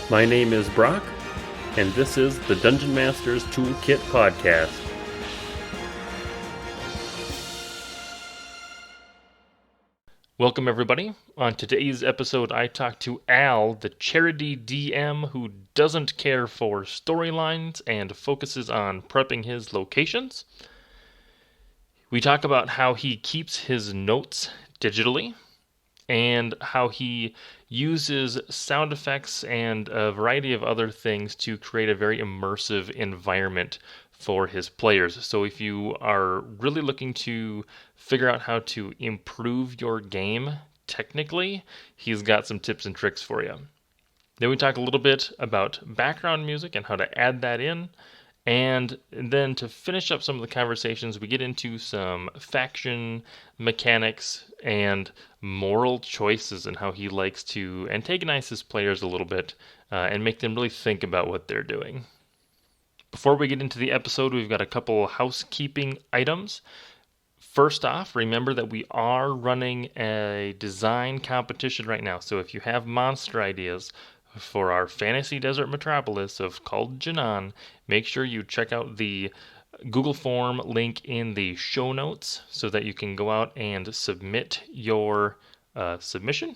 My name is Brock, and this is the Dungeon Master's Toolkit Podcast. Welcome, everybody. On today's episode, I talk to Al, the charity DM who doesn't care for storylines and focuses on prepping his locations. We talk about how he keeps his notes digitally and how he uses sound effects and a variety of other things to create a very immersive environment for his players. So if you are really looking to figure out how to improve your game technically, he's got some tips and tricks for you. Then we talk a little bit about background music and how to add that in. And then to finish up some of the conversations, we get into some faction mechanics and moral choices and how he likes to antagonize his players a little bit and make them really think about what they're doing. Before we get into the episode, we've got a couple housekeeping items. First off, remember that we are running a design competition right now. So if you have monster ideas for our fantasy desert metropolis of called Janan, make sure you check out the Google form link in the show notes so that you can go out and submit your submission.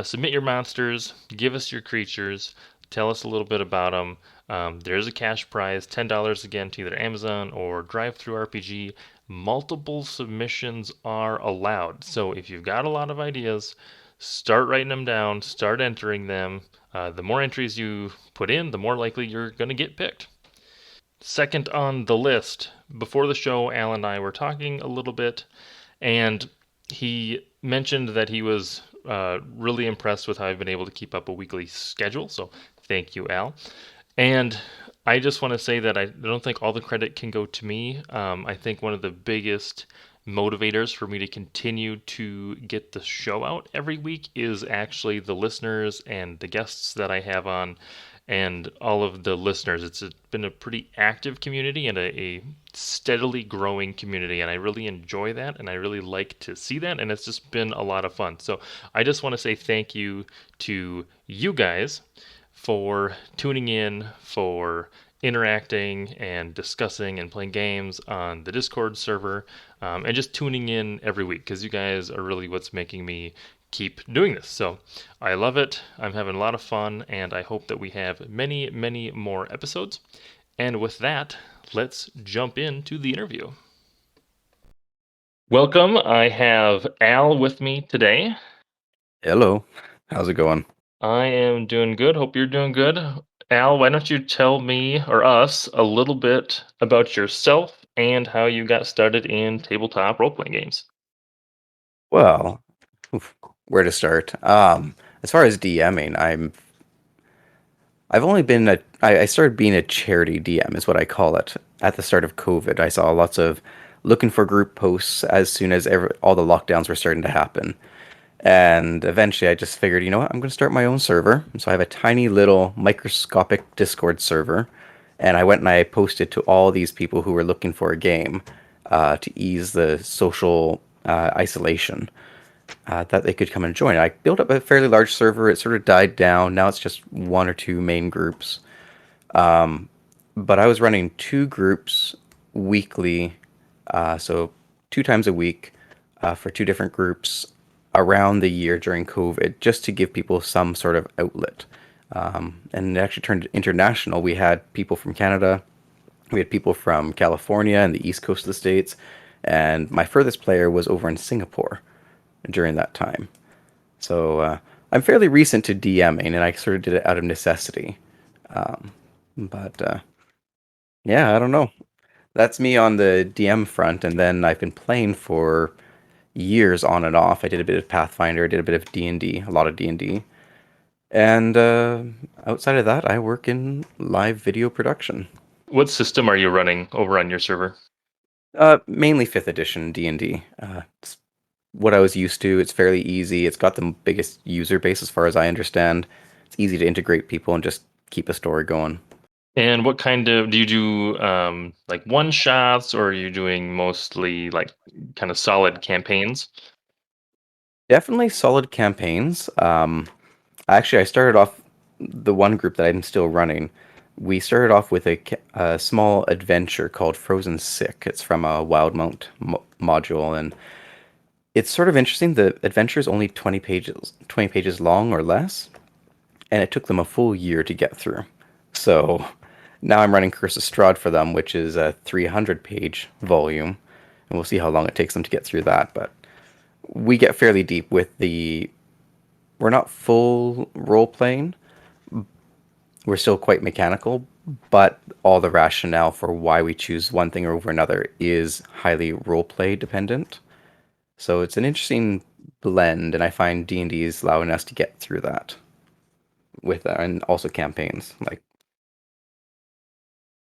Submit your monsters, give us your creatures, tell us a little bit about them. There's a cash prize, $10 again to either Amazon or DriveThruRPG. Multiple submissions are allowed. So if you've got a lot of ideas, start writing them down, start entering them. The more entries you put in, the more likely you're going to get picked. Second on the list, before the show, Al and I were talking a little bit, and he mentioned that he was really impressed with how I've been able to keep up a weekly schedule. So thank you, Al. And I just want to say that I don't think all the credit can go to me. I think one of the biggest motivators for me to continue to get the show out every week is actually the listeners and the guests that I have on and all of the listeners. It's been a pretty active community and a steadily growing community, and I really enjoy that, and I really like to see that, and it's just been a lot of fun. So I just want to say thank you to you guys for tuning in, for interacting and discussing and playing games on the Discord server, and just tuning in every week because you guys are really what's making me keep doing this. So I love it. I'm having a lot of fun, and I hope that we have many, many more episodes. And with that, let's jump into the interview. Welcome. I have Al with me today. Hello. How's it going? I am doing good. Hope you're doing good. Al, why don't you tell me or us a little bit about yourself and how you got started in tabletop role playing games? Well, where to start? As far as DMing, I've only been I started being a charity DM is what I call it at the start of COVID. I saw lots of looking for group posts as soon as all the lockdowns were starting to happen. And eventually I just figured, you know what, I'm going to start my own server. So I have a tiny little microscopic Discord server. And I went and I posted to all these people who were looking for a game to ease the social isolation that they could come and join. I built up a fairly large server. It sort of died down. Now it's just one or two main groups. But I was running two groups weekly, so two times a week for two different groups around the year during COVID, just to give people some sort of outlet. And it actually turned international. We had people from Canada, we had people from California and the east coast of the States, and my furthest player was over in Singapore during that time. So I'm fairly recent to DMing, and I sort of did it out of necessity. But yeah, I don't know. That's me on the DM front, and then I've been playing for years on and off. I did a bit of Pathfinder, I did a bit of D&D, a lot of D&D. And outside of that, I work in live video production. What system are you running over on your server? Mainly 5th edition D&D. It's what I was used to. It's fairly easy. It's got the biggest user base as far as I understand. It's easy to integrate people and just keep a story going. And what kind of do you do like one shots or are you doing mostly like kind of solid campaigns? Definitely solid campaigns. Actually, I started off the one group that I'm still running, we started off with a small adventure called Frozen Sick. It's from a Wildmount module, and it's sort of interesting. The adventure is only 20 pages long or less, and it took them a full year to get through. So now I'm running Curse of Strahd for them, which is a 300-page volume, and we'll see how long it takes them to get through that. But we get fairly deep with the. We're not full role playing. We're still quite mechanical, but all the rationale for why we choose one thing over another is highly role play dependent. So it's an interesting blend, and I find D&D is allowing us to get through that with and also campaigns. Like,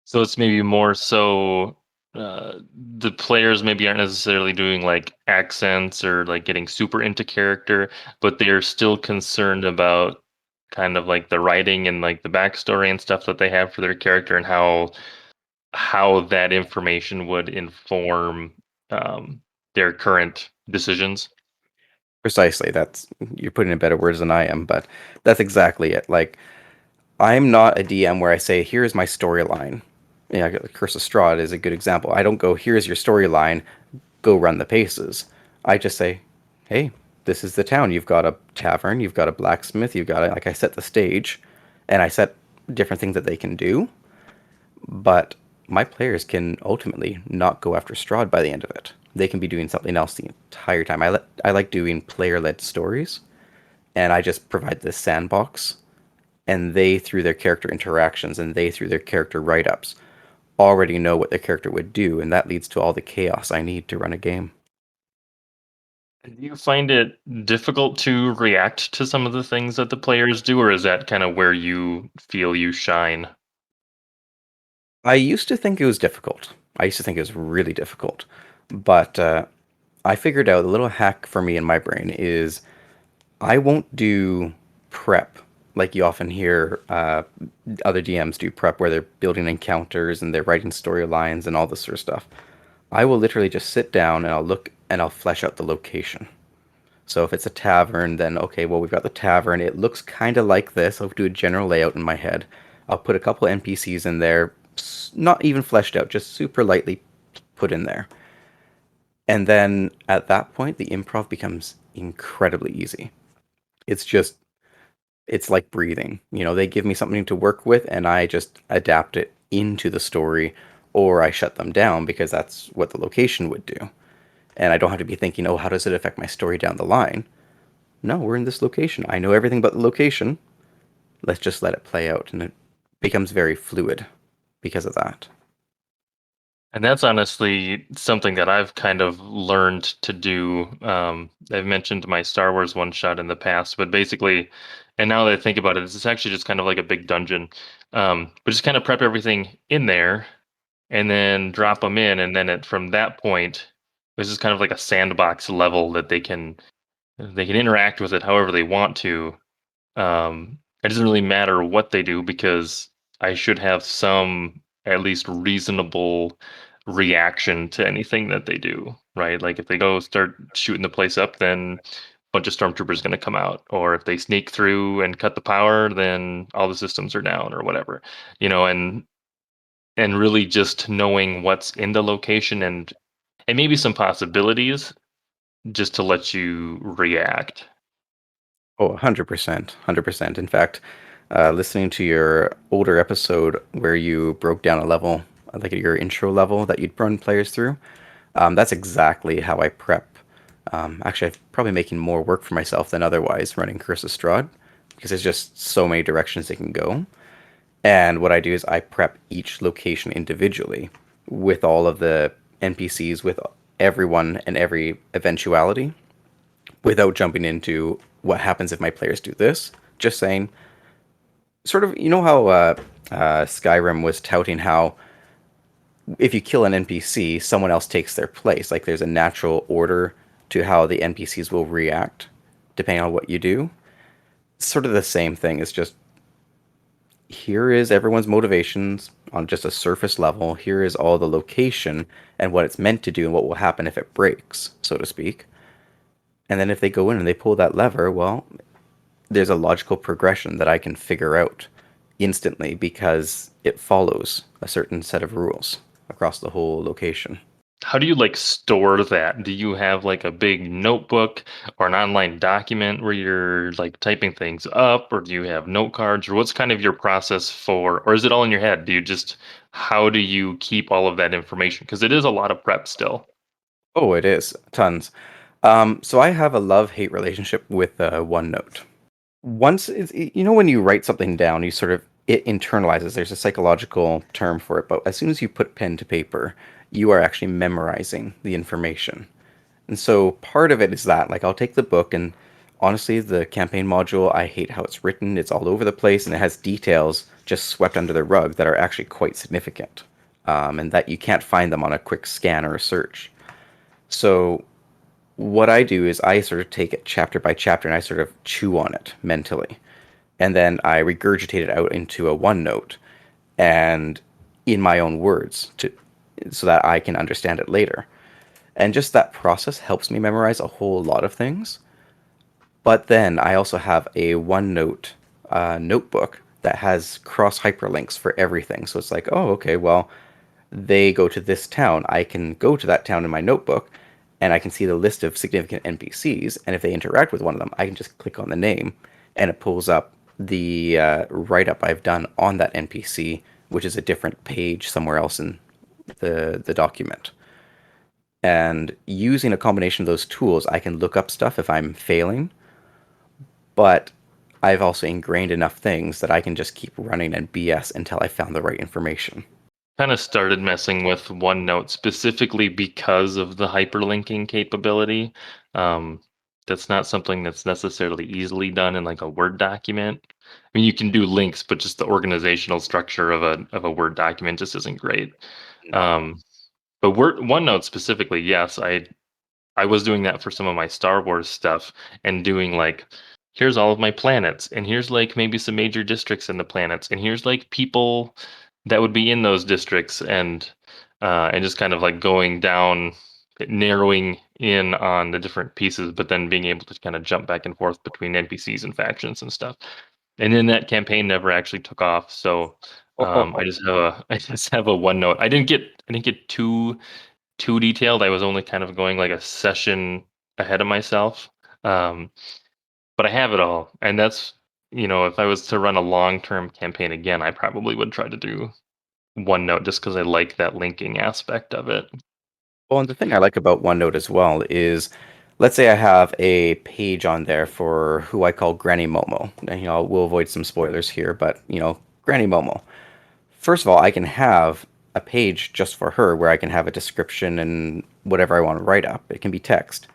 So it's maybe more so the players maybe aren't necessarily doing like accents or like getting super into character, but they're still concerned about kind of like the writing and like the backstory and stuff that they have for their character and how that information would inform um, their current decisions. precisely, that's you're putting in better words than I am, but that's exactly it. Like, I'm not a DM where I say, "Here's my storyline." Yeah, Curse of Strahd is a good example. I don't go, "Here's your storyline, go run the paces." I just say, "Hey, this is the town. You've got a tavern, you've got a blacksmith, you've got a," like I set the stage, and I set different things that they can do, but my players can ultimately not go after Strahd by the end of it. They can be doing something else the entire time. I like doing player-led stories, and I just provide this sandbox, and they, through their character interactions and they, through their character write-ups, already know what their character would do, and that leads to all the chaos I need to run a game. Do you find it difficult to react to some of the things that the players do, or is that kind of where you feel you shine? I used to think it was difficult. I used to think it was really difficult. But I figured out a little hack for me in my brain is I won't do prep like you often hear other DMs do prep where they're building encounters and they're writing storylines and all this sort of stuff. I will literally just sit down and I'll look and I'll flesh out the location. So if it's a tavern, then okay, well, we've got the tavern. It looks kind of like this. I'll do a general layout in my head. I'll put a couple NPCs in there, not even fleshed out, just super lightly put in there. And then at that point, the improv becomes incredibly easy. It's just, it's like breathing. You know, they give me something to work with, and I just adapt it into the story, or I shut them down because that's what the location would do. And I don't have to be thinking, oh, how does it affect my story down the line? No, we're in this location. I know everything but the location. Let's just let it play out. And it becomes very fluid because of that. And that's honestly something that I've kind of learned to do. I've mentioned my Star Wars one shot in the past, but basically, and now that I think about it, it's actually just kind of like a big dungeon. But just kind of prep everything in there and then drop them in. And then from that point, this is kind of like a sandbox level that they can interact with it however they want to. It doesn't really matter what they do because I should have some at least reasonable reaction to anything that they do, right? Like if they go start shooting the place up, then a bunch of stormtroopers going to come out, or if they sneak through and cut the power, then all the systems are down or whatever, and really just knowing what's in the location and maybe some possibilities just to let you react. Oh, 100%. 100%. In fact, listening to your older episode where you broke down a level, like your intro level that you'd run players through, that's exactly how I prep. Actually, I'm probably making more work for myself than otherwise running Curse of Strahd because there's just so many directions they can go. And what I do is I prep each location individually with all of the NPCs, with everyone and every eventuality, without jumping into what happens if my players do this. Just saying, sort of, you know how Skyrim was touting how if you kill an NPC, someone else takes their place. Like there's a natural order to how the NPCs will react depending on what you do. Sort of the same thing. It's just here is everyone's motivations on just a surface level. Here is all the location and what it's meant to do and what will happen if it breaks, so to speak. And then if they go in and they pull that lever, well, there's a logical progression that I can figure out instantly because it follows a certain set of rules across the whole location. How do you like store that? Do you have like a big notebook or an online document where you're like typing things up, or do you have note cards, or what's kind of your process for, or is it all in your head? How do you keep all of that information? Because it is a lot of prep still. Oh, it is tons. So I have a love-hate relationship with OneNote. When you write something down, you sort of it internalizes. There's a psychological term for it, but as soon as you put pen to paper, you are actually memorizing the information. And so part of it is that, like, I'll take the book and honestly, the campaign module, I hate how it's written. It's all over the place and it has details just swept under the rug that are actually quite significant, and that you can't find them on a quick scan or a search. So what I do is I sort of take it chapter by chapter and I sort of chew on it mentally. And then I regurgitate it out into a OneNote and in my own words so that I can understand it later. And just that process helps me memorize a whole lot of things. But then I also have a OneNote notebook that has cross hyperlinks for everything. So it's like, oh, okay, well, they go to this town. I can go to that town in my notebook and I can see the list of significant NPCs. And if they interact with one of them, I can just click on the name and it pulls up the write up I've done on that NPC, which is a different page somewhere else in the document. And using a combination of those tools, I can look up stuff if I'm failing, but I've also ingrained enough things that I can just keep running and BS until I found the right information. Kind of started messing with OneNote specifically because of the hyperlinking capability. Um, that's not something that's necessarily easily done in like a Word document. I mean, you can do links, but just the organizational structure of a Word document just isn't great. No. But OneNote specifically, yes, I was doing that for some of my Star Wars stuff and doing like, here's all of my planets, and here's like maybe some major districts in the planets, and here's like people that would be in those districts, and just kind of like going down, narrowing in on the different pieces, but then being able to kind of jump back and forth between NPCs and factions and stuff. And then that campaign never actually took off, so I just have a I just have a OneNote. I didn't get too detailed. I was only kind of going like a session ahead of myself. Um, but I have it all. And if I was to run a long-term campaign again, I probably would try to do OneNote just because I like that linking aspect of it. Well, and the thing I like about OneNote as well is, let's say I have a page on there for who I call Granny Momo. And, we'll avoid some spoilers here, but Granny Momo. First of all, I can have a page just for her where I can have a description and whatever I want to write up. It can be text.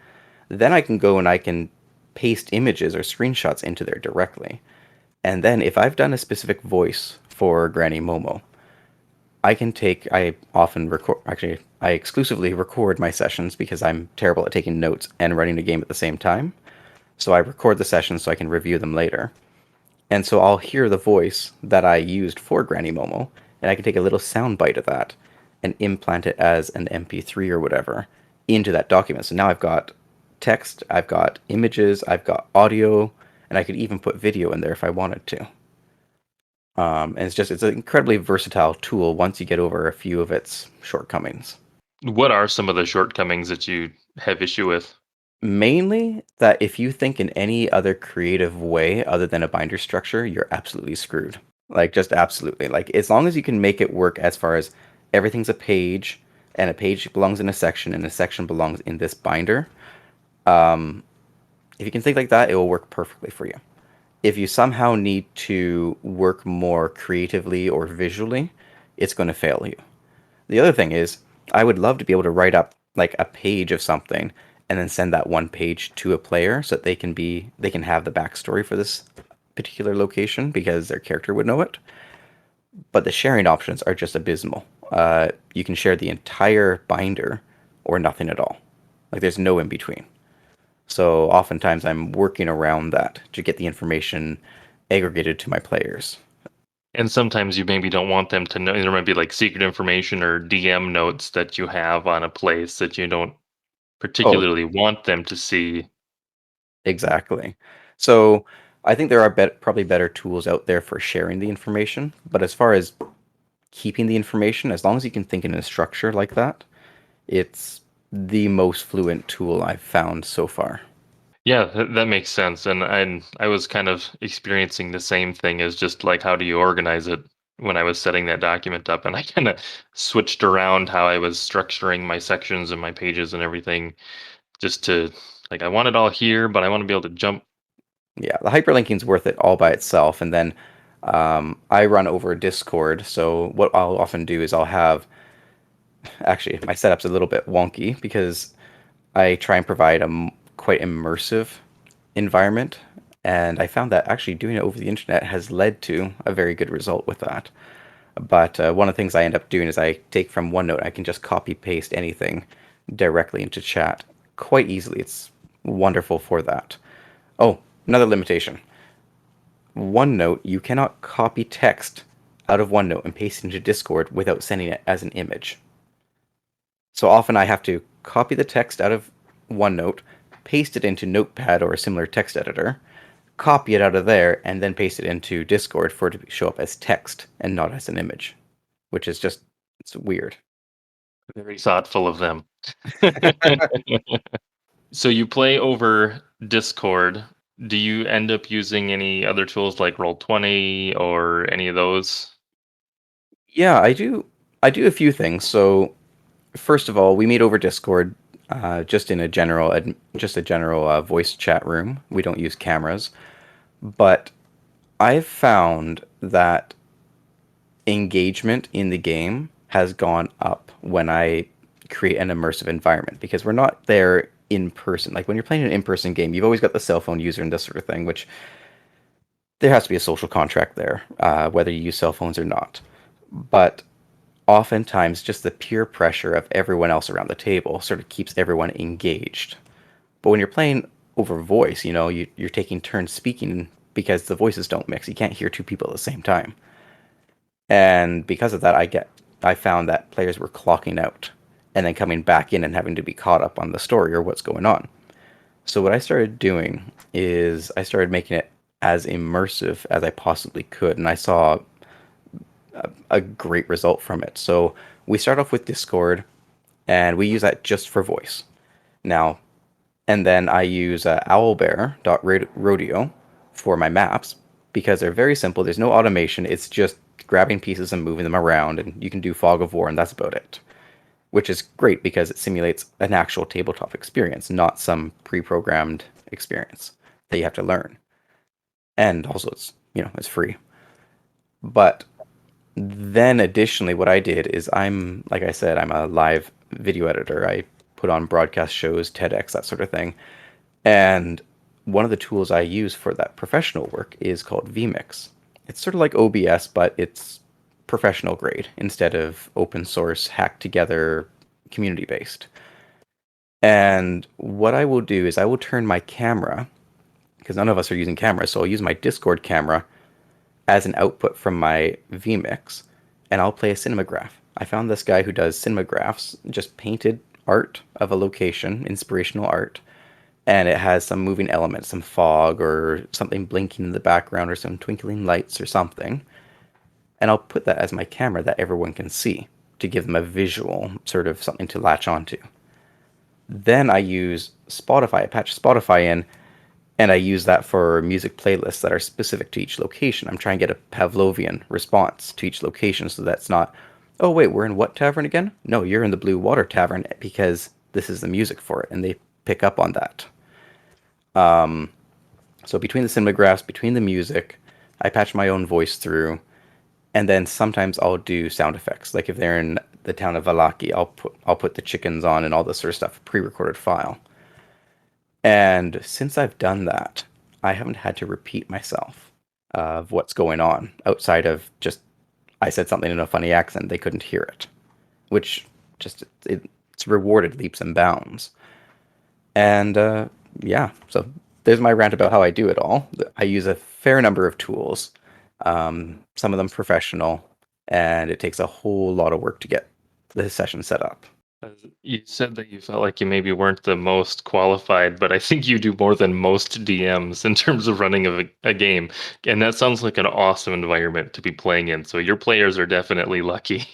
Then I can go and I can paste images or screenshots into there directly. And then if I've done a specific voice for Granny Momo, I often record, actually, I exclusively record my sessions because I'm terrible at taking notes and running the game at the same time. So I record the sessions so I can review them later. And so I'll hear the voice that I used for Granny Momo, and I can take a little sound bite of that and implant it as an MP3 or whatever into that document. So now I've got text, I've got images, I've got audio, and I could even put video in there if I wanted to. And it's an incredibly versatile tool once you get over a few of its shortcomings. What are some of the shortcomings that you have issue with? Mainly that if you think in any other creative way other than a binder structure, you're absolutely screwed. Like, just absolutely. Like, as long as you can make it work as far as everything's a page, and a page belongs in a section, and a section belongs in this binder, if you can think like that, it will work perfectly for you. If you somehow need to work more creatively or visually, it's going to fail you. The other thing is, I would love to be able to write up like a page of something and then send that one page to a player so that they can have the backstory for this particular location because their character would know it. But the sharing options are just abysmal. You can share the entire binder or nothing at all. Like, there's no in between. So oftentimes I'm working around that to get the information aggregated to my players. And sometimes you maybe don't want them to know. There might be like secret information or DM notes that you have on a place that you don't Oh, particularly want them to see. exactly. So I think there are probably better tools out there for sharing the information, but as far as keeping the information, as long as you can think in a structure like that, it's the most fluent tool I've found so far. Yeah, that makes sense. And I was kind of experiencing the same thing as just like how do you organize it when I was setting that document up, and I kind of switched around how I was structuring my sections and my pages and everything just to like I want it all here, but I want to be able to jump. Yeah, the hyperlinking's worth it all by itself, and then I run over Discord. So what I'll often do is I'll have actually my setup's a little bit wonky because I try and provide a quite immersive environment, and I found that actually doing it over the internet has led to a very good result with that. But one of the things I end up doing is I take from OneNote, I can just copy paste anything directly into chat quite easily. It's wonderful for that. Oh, another limitation. OneNote, you cannot copy text out of OneNote and paste it into Discord without sending it as an image. So often I have to copy the text out of OneNote, paste it into Notepad or a similar text editor, copy it out of there, and then paste it into Discord for it to show up as text and not as an image, which is just, it's weird. Very thoughtful of them. So you play over Discord. Do you end up using any other tools like Roll20 or any of those? Yeah, I do. I do a few things. So first of all, we meet over Discord, just in a general, just a general voice chat room. We don't use cameras, but I've found that engagement in the game has gone up when I create an immersive environment because we're not there in person. Like when you're playing an in-person game, you've always got the cell phone user and this sort of thing, which there has to be a social contract there, whether you use cell phones or not. But oftentimes, just the peer pressure of everyone else around the table sort of keeps everyone engaged. But when you're playing over voice, you're taking turns speaking because the voices don't mix. You can't hear two people at the same time. And because of that, I found that players were clocking out and then coming back in and having to be caught up on the story or what's going on. So what I started doing is I started making it as immersive as I possibly could, and I saw a great result from it. So we start off with Discord, and we use that just for voice. Now, and then I use owlbear.rodeo for my maps because they're very simple. There's no automation. It's just grabbing pieces and moving them around, and you can do fog of war, and that's about it. Which is great because it simulates an actual tabletop experience, not some pre-programmed experience that you have to learn. And also, it's free. But then additionally, what I did is like I said, I'm a live video editor. I put on broadcast shows, TEDx, that sort of thing. And one of the tools I use for that professional work is called vMix. It's sort of like OBS, but it's professional grade instead of open source, hacked together, community based. And what I will do is I will turn my camera, because none of us are using cameras, so I'll use my Discord camera as an output from my vMix, and I'll play a cinemagraph. I found this guy who does cinemagraphs, just painted art of a location, inspirational art, and it has some moving elements, some fog or something blinking in the background or some twinkling lights or something. And I'll put that as my camera that everyone can see to give them a visual, sort of something to latch onto. Then I use Spotify. I patch Spotify in, and I use that for music playlists that are specific to each location. I'm trying to get a Pavlovian response to each location so that's not, oh, wait, we're in what tavern again? No, you're in the Blue Water Tavern because this is the music for it, and they pick up on that. So between the cinemagraphs, between the music, I patch my own voice through, and then sometimes I'll do sound effects. Like if they're in the town of Valaki, I'll put the chickens on and all this sort of stuff, pre-recorded file. And since I've done that, I haven't had to repeat myself of what's going on outside of just I said something in a funny accent, they couldn't hear it, which just it's rewarded leaps and bounds. And yeah, so there's my rant about how I do it all. I use a fair number of tools, some of them professional, and it takes a whole lot of work to get the session set up. You said that you felt like you maybe weren't the most qualified, but I think you do more than most DMs in terms of running a game. And that sounds like an awesome environment to be playing in. So your players are definitely lucky.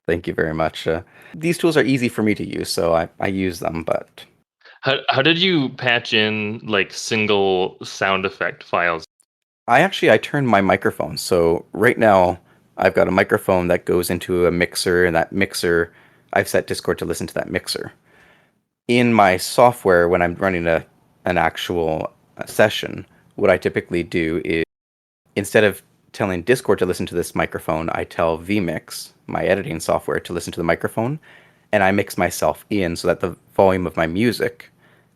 Thank you very much. These tools are easy for me to use, so I use them, but How did you patch in like single sound effect files? I turned my microphone. So right now I've got a microphone that goes into a mixer, and that mixer I've set Discord to listen to that mixer. In my software, when I'm running an actual session, what I typically do is instead of telling Discord to listen to this microphone, I tell vMix, my editing software, to listen to the microphone, and I mix myself in so that the volume of my music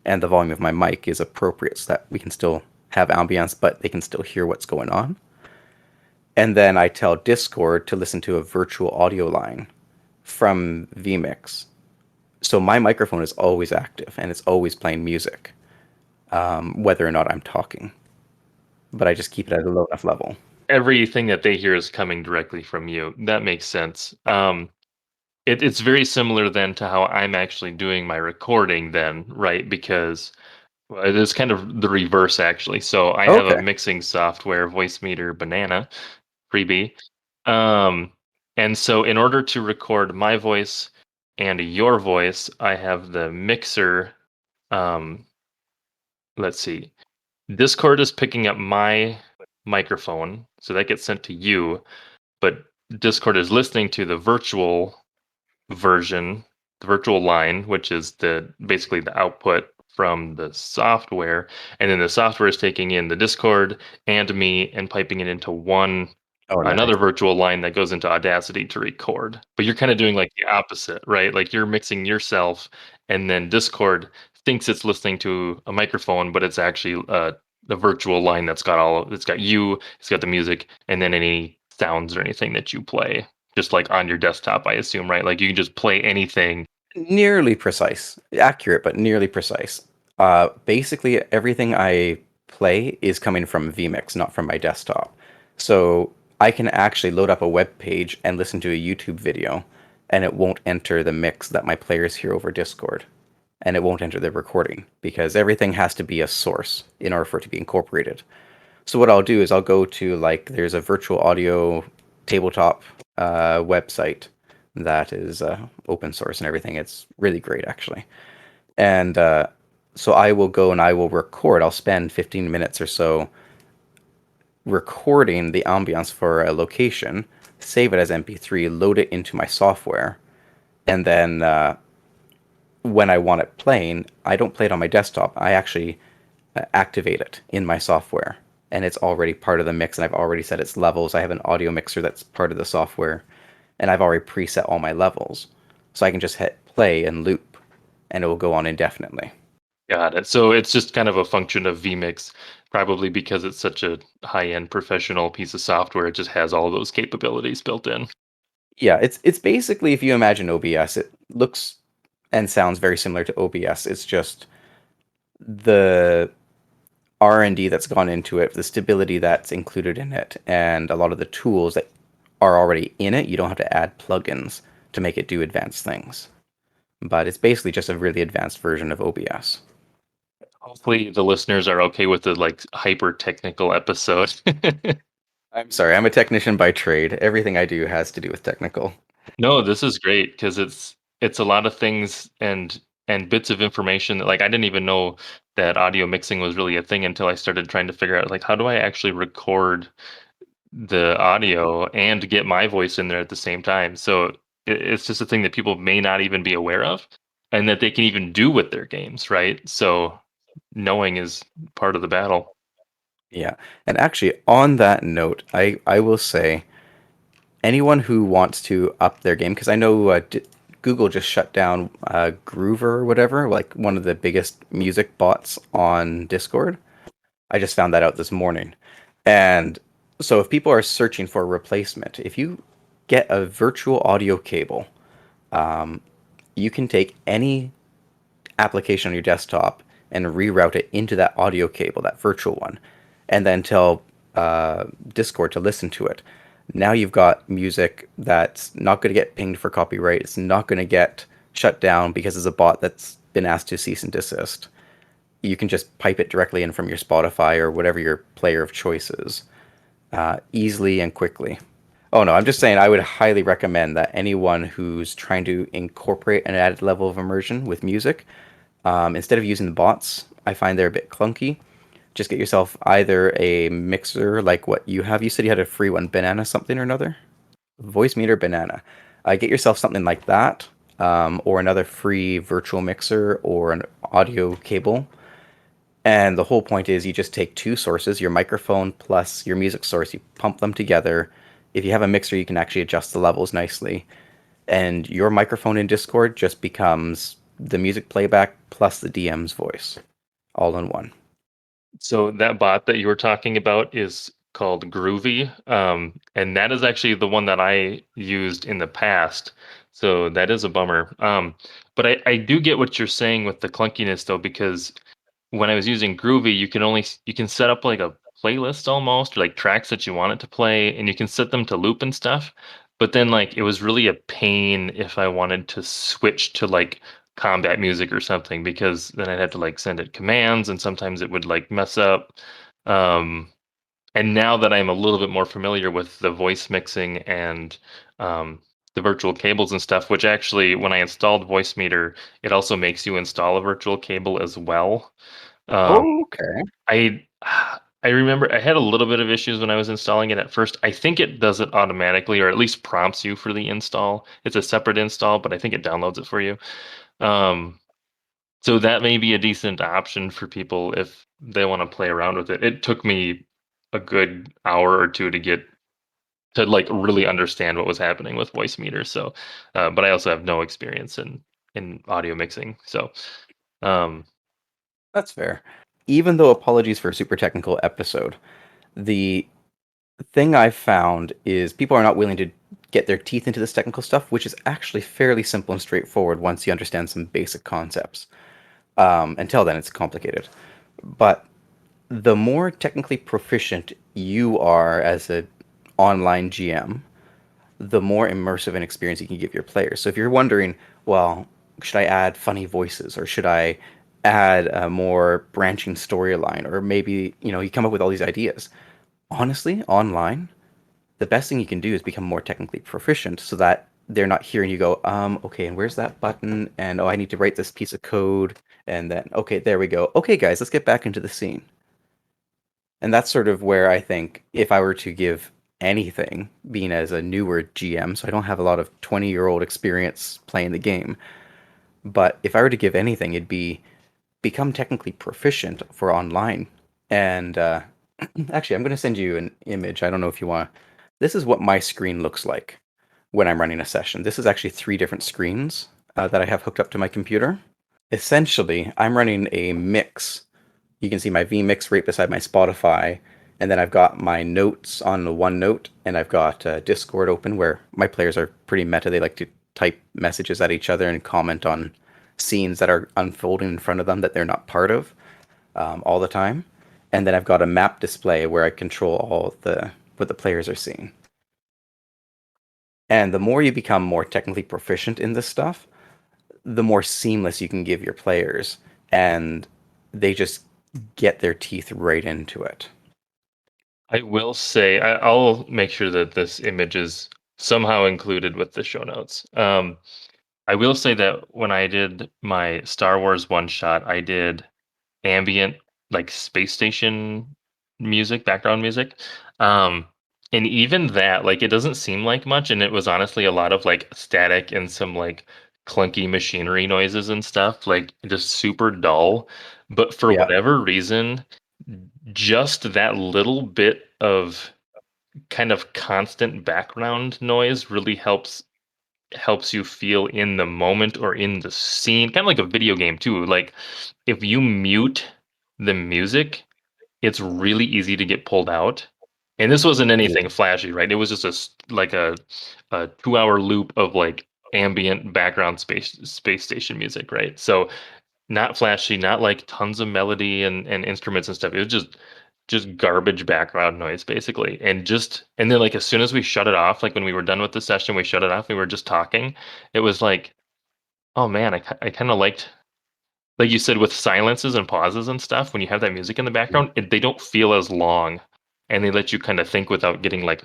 and the volume of my mic is appropriate so that we can still have ambience, but they can still hear what's going on. And then I tell Discord to listen to a virtual audio line from vMix. So my microphone is always active and it's always playing music, whether or not I'm talking. But I just keep it at a low enough level. Everything that they hear is coming directly from you. That makes sense. It's very similar then to how I'm actually doing my recording then, right? Because well, it is kind of the reverse actually. So I have a Okay. mixing software, Voicemeeter Banana, freebie. Um, and so in order to record my voice and your voice, I have the mixer. Um, let's see. Discord is picking up my microphone, so that gets sent to you, but Discord is listening to the virtual version, the virtual line, which is the basically the output from the software, and then the software is taking in the Discord and me and piping it into Oh, nice. another virtual line that goes into Audacity to record. But you're kind of doing like the opposite, right? Like you're mixing yourself, and then Discord thinks it's listening to a microphone, but it's actually the virtual line that's got it's got you, it's got the music, and then any sounds or anything that you play just like on your desktop, I assume, right? Like you can just play anything. Nearly precise. Accurate, but nearly precise. Basically, everything I play is coming from vMix, not from my desktop. So I can actually load up a web page and listen to a YouTube video, and it won't enter the mix that my players hear over Discord. And it won't enter the recording because everything has to be a source in order for it to be incorporated. So what I'll do is I'll go to like there's a virtual audio tabletop website that is open source and everything. It's really great actually. And so I will go and I will record. I'll spend 15 minutes or so recording the ambience for a location, save it as MP3, load it into my software, and then when I want it playing, I don't play it on my desktop. I actually activate it in my software, and it's already part of the mix, and I've already set its levels. I have an audio mixer that's part of the software, and I've already preset all my levels. So I can just hit play and loop, and it will go on indefinitely. Got it. So it's just kind of a function of vMix, probably because it's such a high-end professional piece of software. It just has all those capabilities built in. Yeah, it's basically if you imagine OBS, it looks and sounds very similar to OBS. It's just the R&D that's gone into it, the stability that's included in it, and a lot of the tools that are already in it. You don't have to add plugins to make it do advanced things. But it's basically just a really advanced version of OBS. Hopefully the listeners are okay with the like hyper technical episode. I'm sorry, I'm a technician by trade. Everything I do has to do with technical. No, this is great because it's a lot of things and bits of information that like I didn't even know that audio mixing was really a thing until I started trying to figure out like how do I actually record the audio and get my voice in there at the same time. So it's just a thing that people may not even be aware of and that they can even do with their games, right? So knowing is part of the battle. Yeah. And actually, on that note, I will say anyone who wants to up their game, because I know Google just shut down Groover or whatever, like one of the biggest music bots on Discord. I just found that out this morning. And so if people are searching for a replacement, if you get a virtual audio cable, you can take any application on your desktop and reroute it into that audio cable, that virtual one, and then tell Discord to listen to it. Now you've got music that's not going to get pinged for copyright. It's not going to get shut down because it's a bot that's been asked to cease and desist. You can just pipe it directly in from your Spotify or whatever your player of choice is, easily and quickly. Oh no, I'm just saying I would highly recommend that anyone who's trying to incorporate an added level of immersion with music, instead of using the bots, I find they're a bit clunky. Just get yourself either a mixer like what you have. You said you had a free one, Banana something or another? Voice Meter Banana. Get yourself something like that, or another free virtual mixer or an audio cable. And the whole point is you just take two sources, your microphone plus your music source, you pump them together. If you have a mixer, you can actually adjust the levels nicely. And your microphone in Discord just becomes the music playback plus the DM's voice, all in one. So that bot that you were talking about is called Groovy, and that is actually the one that I used in the past. So that is a bummer. But I do get what you're saying with the clunkiness though, because when I was using Groovy, you can set up like a playlist almost, or like tracks that you want it to play, and you can set them to loop and stuff. But then like it was really a pain if I wanted to switch to like combat music or something, because then I'd have to like send it commands and sometimes it would like mess up. Um, and now that I'm a little bit more familiar with the voice mixing and um, the virtual cables and stuff, which actually when I installed Voice Meter, it also makes you install a virtual cable as well. Um, Okay. I I remember I had a little bit of issues when I was installing it at first. I think it does it automatically, or at least prompts you for the install. It's a separate install, but I think it downloads it for you. Um, so that may be a decent option for people if they want to play around with it. It took me a good hour or two to like really understand what was happening with voice meters. So, but I also have no experience in audio mixing. So, um, That's fair. Even though apologies for a super technical episode, the thing I've found is people are not willing to get their teeth into this technical stuff, which is actually fairly simple and straightforward once you understand some basic concepts. Until then, it's complicated. But the more technically proficient you are as a online GM, the more immersive an experience you can give your players. So if you're wondering, well, should I add funny voices or should I add a more branching storyline or maybe, you come up with all these ideas. Honestly, online, the best thing you can do is become more technically proficient so that they're not hearing you go, okay, and where's that button? And oh, I need to write this piece of code. And then, okay, there we go. Okay, guys, let's get back into the scene. And that's sort of where I think if I were to give anything, being as a newer GM, so I don't have a lot of 20-year-old experience playing the game, but if I were to give anything, it'd be become technically proficient for online. And actually, I'm going to send you an image. I don't know if you want. This is what my screen looks like when I'm running a session. This is actually three different screens that I have hooked up to my computer. Essentially, I'm running a mix. You can see my vMix right beside my Spotify, and then I've got my notes on the OneNote, and I've got Discord open where my players are pretty meta. They like to type messages at each other and comment on scenes that are unfolding in front of them that they're not part of all the time. And then I've got a map display where I control all the what the players are seeing. And the more you become more technically proficient in this stuff, the more seamless you can give your players, and they just get their teeth right into it. I will say I'll make sure that this image is somehow included with the show notes. I will say that when I did my Star Wars one shot, I did ambient like space station music, background music. Um, and even that, like it doesn't seem like much, and it was honestly a lot of like static and some like clunky machinery noises and stuff, like just super dull. But for Yeah. whatever reason, just that little bit of kind of constant background noise really helps you feel in the moment or in the scene, kind of like a video game too. Like if you mute the music, it's really easy to get pulled out. And this wasn't anything flashy, right? It was just like a 2 hour loop of like ambient background space station music, right? So not flashy, not like tons of melody and instruments and stuff. It was just garbage background noise basically. And then like as soon as we shut it off, like when we were done with the session, we shut it off, we were just talking. It was like Oh man, I kind of liked, like you said, with silences and pauses and stuff. When you have that music in the background, they don't feel as long, and they let you kind of think without getting like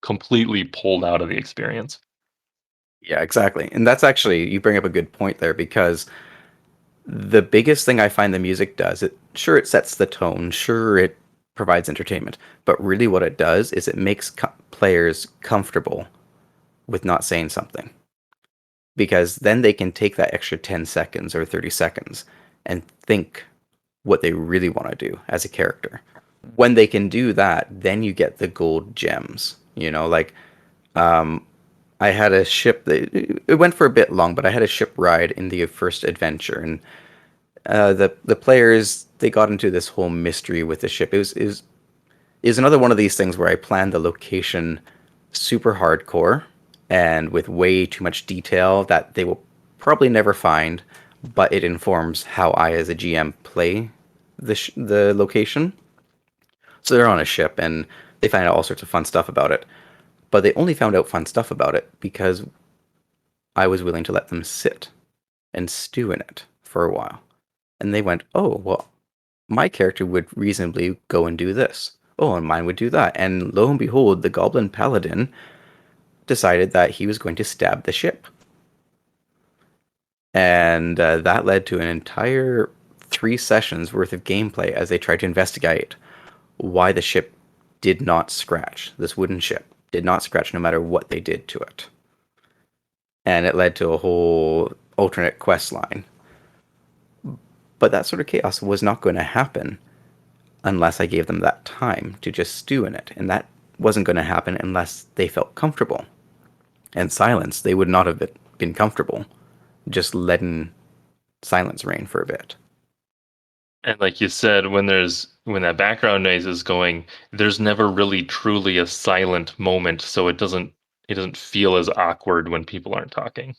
completely pulled out of the experience. Yeah, exactly. And that's actually, you bring up a good point there because the biggest thing I find the music does, it sets the tone, sure it provides entertainment, but really what it does is it makes players comfortable with not saying something because then they can take that extra 10 seconds or 30 seconds and think what they really want to do as a character. When they can do that, then you get the gold gems. Like um, I had a ship that it went for a bit long, but I had a ship ride in the first adventure, and the players they got into this whole mystery with the ship. It was another one of these things where I planned the location super hardcore and with way too much detail that they will probably never find, but it informs how I as a GM play the location. So they're on a ship and they find out all sorts of fun stuff about it. But they only found out fun stuff about it because I was willing to let them sit and stew in it for a while. And they went, oh, well, my character would reasonably go and do this. Oh, and mine would do that. And lo and behold, the Goblin Paladin decided that he was going to stab the ship. And that led to an entire 3 sessions worth of gameplay as they tried to investigate why the ship did not scratch. This wooden ship did not scratch no matter what they did to it. And it led to a whole alternate quest line. But that sort of chaos was not going to happen unless I gave them that time to just stew in it. And that wasn't going to happen unless they felt comfortable. And silence, they would not have been comfortable just letting silence reign for a bit. And like you said, when that background noise is going, there's never really truly a silent moment, so it doesn't feel as awkward when people aren't talking.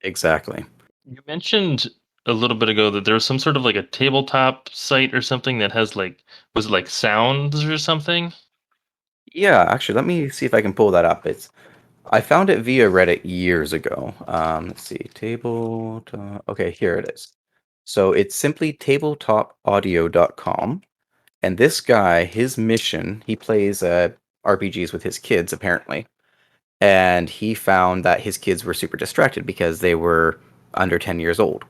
Exactly. You mentioned a little bit ago that there was some sort of like a tabletop site or something that has like, was it like sounds or something? Yeah, actually, let me see if I can pull that up. I found it via Reddit years ago. Let's see, tabletop. Okay, here it is. So it's simply tabletopaudio.com. And this guy, his mission, he plays RPGs with his kids, apparently. And he found that his kids were super distracted because they were under 10 years old.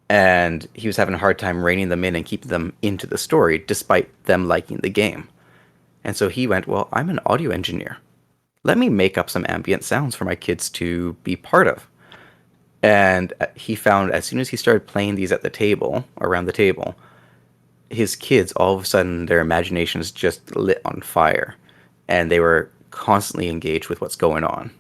And he was having a hard time reining them in and keeping them into the story despite them liking the game. And so he went, well, I'm an audio engineer. Let me make up some ambient sounds for my kids to be part of. And he found as soon as he started playing these at the table, around the table, his kids, all of a sudden, their imaginations just lit on fire. And they were constantly engaged with what's going on.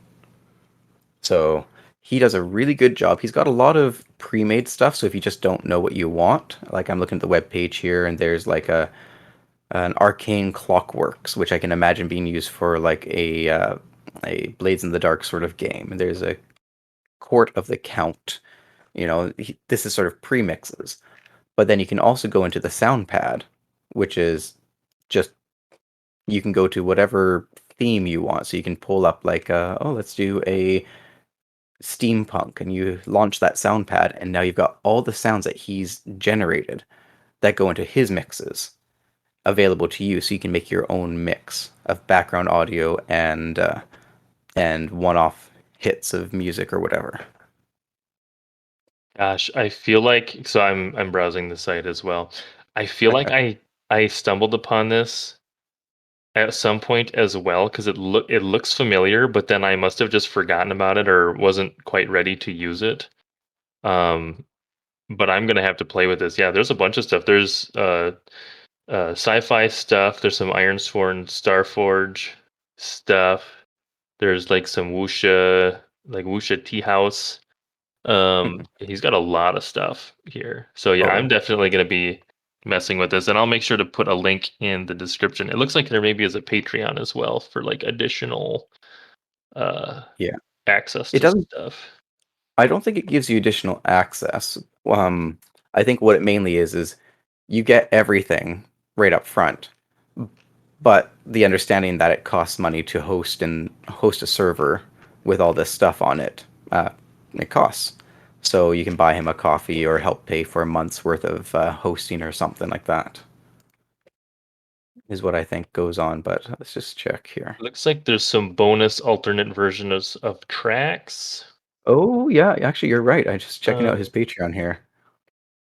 So he does a really good job. He's got a lot of pre-made stuff. So if you just don't know what you want, like I'm looking at the web page here, and there's like an arcane clockworks, which I can imagine being used for like a Blades in the Dark sort of game. And there's a Court of the Count. This is sort of premixes. But then you can also go into the sound pad, which is just you can go to whatever theme you want. So you can pull up like let's do a steampunk, and you launch that sound pad, and now you've got all the sounds that he's generated that go into his mixes available to you, so you can make your own mix of background audio and one-off hits of music or whatever. Gosh, I feel like, so I'm browsing the site as well. I feel like Okay. I stumbled upon this at some point as well because it looks familiar, but then I must have just forgotten about it or wasn't quite ready to use it. Um, but I'm gonna have to play with this. Yeah, there's a bunch of stuff. There's sci-fi stuff. There's some Ironsworn Starforge stuff. There's like some Wuxia Tea House. He's got a lot of stuff here. So yeah, I'm Oh, definitely gonna be messing with this, and I'll make sure to put a link in the description. It looks like there maybe is a Patreon as well for like additional uh yeah. access It to doesn't. stuff. I don't think it gives you additional access. I think what it mainly is you get everything right up front, but the understanding that it costs money to host a server with all this stuff on it, it costs. So you can buy him a coffee or help pay for a month's worth of hosting or something like that, is what I think goes on. But let's just check here. Looks like there's some bonus alternate versions of tracks. Oh, yeah, actually, you're right. I'm just checking out Um, his Patreon here.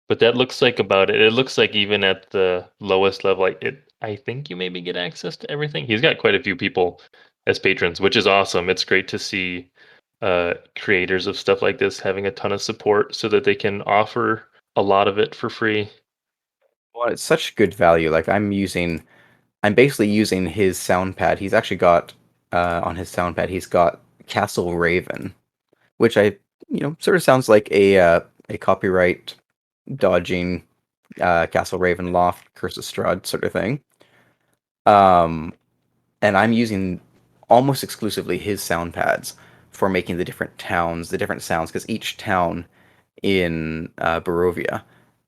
but that looks like about it. It looks like even at the lowest level, like I think you maybe get access to everything. He's got quite a few people as patrons, which is awesome. It's great to see creators of stuff like this having a ton of support so that they can offer a lot of it for free. Well, it's such good value. Like I'm basically using his sound pad. He's actually got on his sound pad, he's got Castle Raven, which sort of sounds like a copyright dodging Castle Raven Loft Curse of Strahd sort of thing. Um, and I'm using almost exclusively his sound pads for making the different towns, the different sounds, because each town in Barovia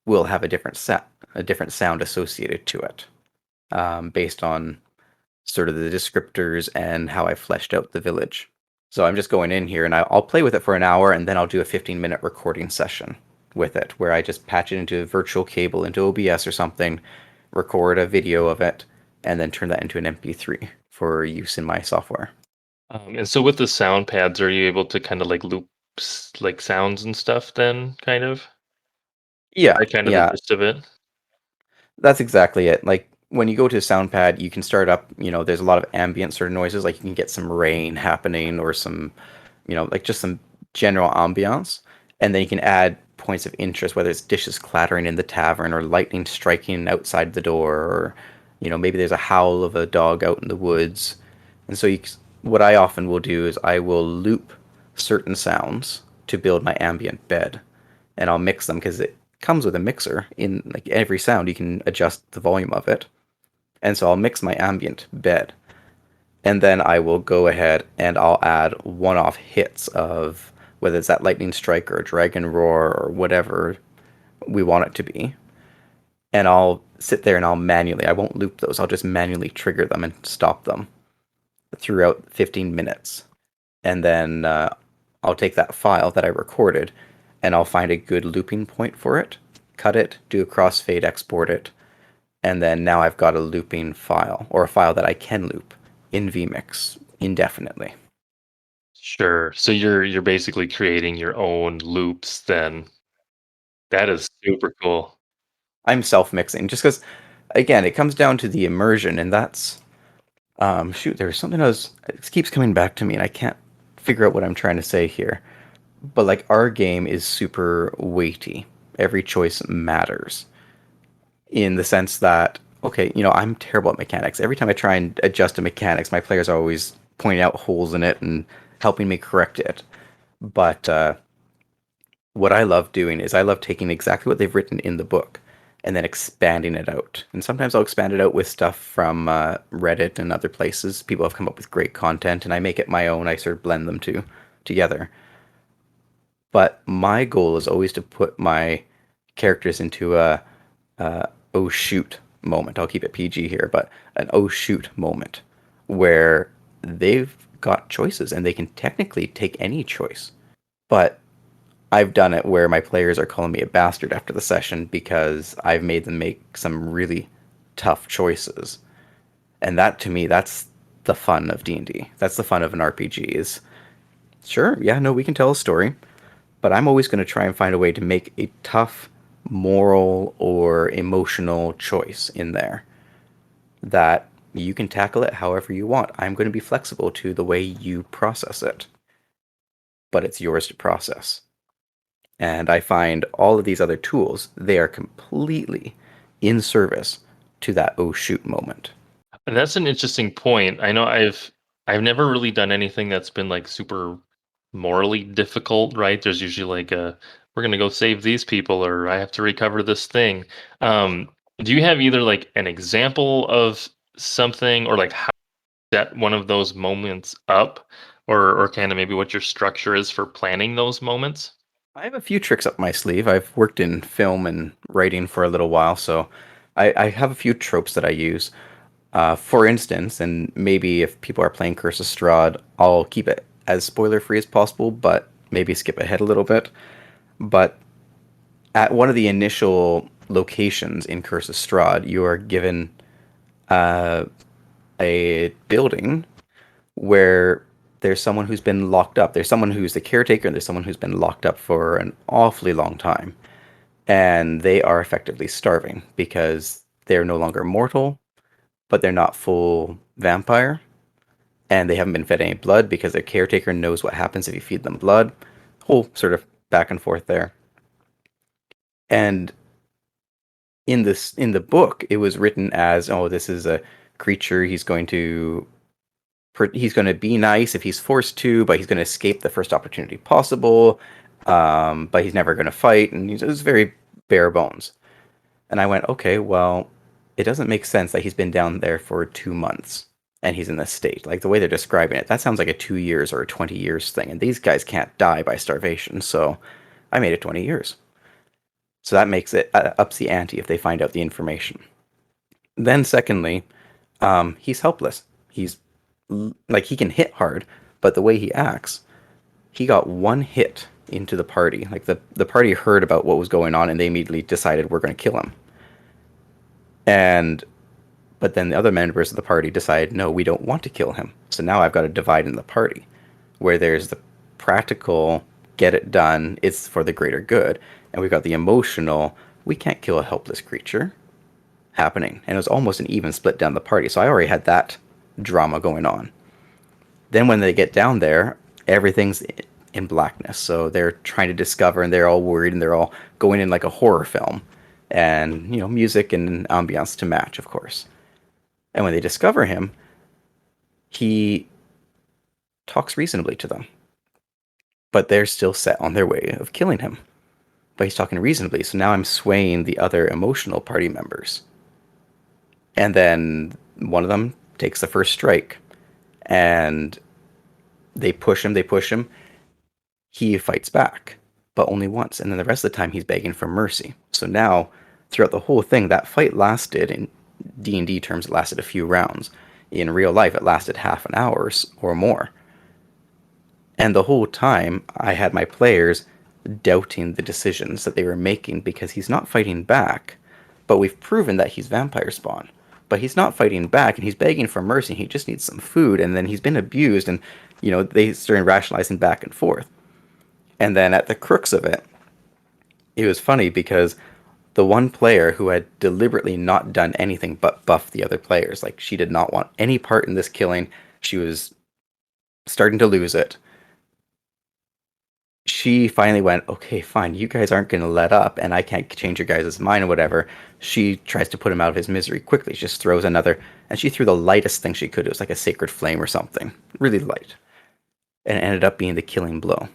will have a different sound associated to it, based on sort of the descriptors and how I fleshed out the village. So I'm just going in here and I'll play with it for an hour and then I'll do a 15-minute recording session with it where I just patch it into a virtual cable into OBS or something, record a video of it, and then turn that into an MP3 for use in my software. And so with the sound pads, are you able to kind of like loop like sounds and stuff then, kind of? Is Yeah, that kind of the yeah, gist of it? that's exactly it. Like when you go to a sound pad, you can start up, there's a lot of ambient sort of noises, like you can get some rain happening or some, like just some general ambiance. And then you can add points of interest, whether it's dishes clattering in the tavern or lightning striking outside the door, or, maybe there's a howl of a dog out in the woods. And so what I often will do is I will loop certain sounds to build my ambient bed, and I'll mix them because it comes with a mixer in like every sound. You can adjust the volume of it, and so I'll mix my ambient bed, and then I will go ahead and I'll add one-off hits of whether it's that lightning strike or a dragon roar or whatever we want it to be, and I'll sit there and I won't loop those. I'll just manually trigger them and stop them throughout 15 minutes. And then I'll take that file that I recorded and I'll find a good looping point for it, cut it, do a crossfade, export it, and then now I've got a looping file, or a file that I can loop in vMix indefinitely. Sure. So you're basically creating your own loops then. That is super cool. I'm self-mixing just because, again, it comes down to the immersion, and that's shoot. There's something it keeps coming back to me, and I can't figure out what I'm trying to say here. But like our game is super weighty. Every choice matters in the sense that, okay, I'm terrible at mechanics. Every time I try and adjust a mechanics, my players are always pointing out holes in it and helping me correct it. But what I love doing is I love taking exactly what they've written in the book and then expanding it out. And sometimes I'll expand it out with stuff from Reddit and other places. People have come up with great content, and I make it my own. I sort of blend them together. But my goal is always to put my characters into a oh shoot moment. I'll keep it PG here, but an oh shoot moment where they've got choices and they can technically take any choice. But I've done it where my players are calling me a bastard after the session because I've made them make some really tough choices. And that to me, that's the fun of D&D. That's the fun of an RPG is, sure, yeah, no, we can tell a story, but I'm always going to try and find a way to make a tough moral or emotional choice in there that you can tackle it however you want. I'm going to be flexible to the way you process it, but it's yours to process. And I find all of these other tools, they are completely in service to that oh shoot moment. And that's an interesting point. I know I've never really done anything that's been like super morally difficult, right? There's usually like a we're gonna go save these people or I have to recover this thing. Do you have either like an example of something or like how to set one of those moments up or kind of maybe what your structure is for planning those moments? I have a few tricks up my sleeve. I've worked in film and writing for a little while, so I have a few tropes that I use. For instance, and maybe if people are playing Curse of Strahd, I'll keep it as spoiler free as possible, but maybe skip ahead a little bit. But at one of the initial locations in Curse of Strahd, you are given a building where there's someone who's been locked up. There's someone who's the caretaker, and there's someone who's been locked up for an awfully long time. And they are effectively starving because they're no longer mortal, but they're not full vampire. And they haven't been fed any blood because their caretaker knows what happens if you feed them blood. Whole sort of back and forth there. And in the book, it was written as, oh, this is a creature. He's going to be nice if he's forced to, but he's going to escape the first opportunity possible. But he's never going to fight, and it was very bare bones. And I went, okay, well, it doesn't make sense that he's been down there for 2 months and he's in this state. Like the way they're describing it, that sounds like a 2 years or a 20 years thing. And these guys can't die by starvation. So I made it 20 years. So that makes it ups the ante if they find out the information. Then, secondly, he's helpless. He's like he can hit hard, but the way he acts, he got one hit into the party. Like the party heard about what was going on and they immediately decided we're going to kill him. And but then the other members of the party decide, no, we don't want to kill him. So now I've got to divide in the party, where there's the practical, get it done, it's for the greater good, and we've got the emotional, we can't kill a helpless creature happening. And it was almost an even split down the party. So I already had that drama going on. Then when they get down there, everything's in blackness. So they're trying to discover, and they're all worried, and they're all going in like a horror film, and music and ambiance to match, of course. And when they discover him, he talks reasonably to them. But they're still set on their way of killing him. But he's talking reasonably, so now I'm swaying the other emotional party members. And then one of them takes the first strike. And they push him. He fights back, but only once. And then the rest of the time he's begging for mercy. So now, throughout the whole thing, that fight lasted, in D&D terms, it lasted a few rounds. In real life, it lasted half an hour or more. And the whole time, I had my players doubting the decisions that they were making because he's not fighting back. But we've proven that he's vampire spawn. But he's not fighting back, and he's begging for mercy. He just needs some food, and then he's been abused, and they started rationalizing back and forth. And then at the crux of it, it was funny because the one player who had deliberately not done anything but buff the other players, like she did not want any part in this killing, she was starting to lose it. She finally went, okay, fine, you guys aren't going to let up, and I can't change your guys' mind or whatever. She tries to put him out of his misery quickly. She just throws another, and she threw the lightest thing she could. It was like a sacred flame or something, really light. And it ended up being the killing blow.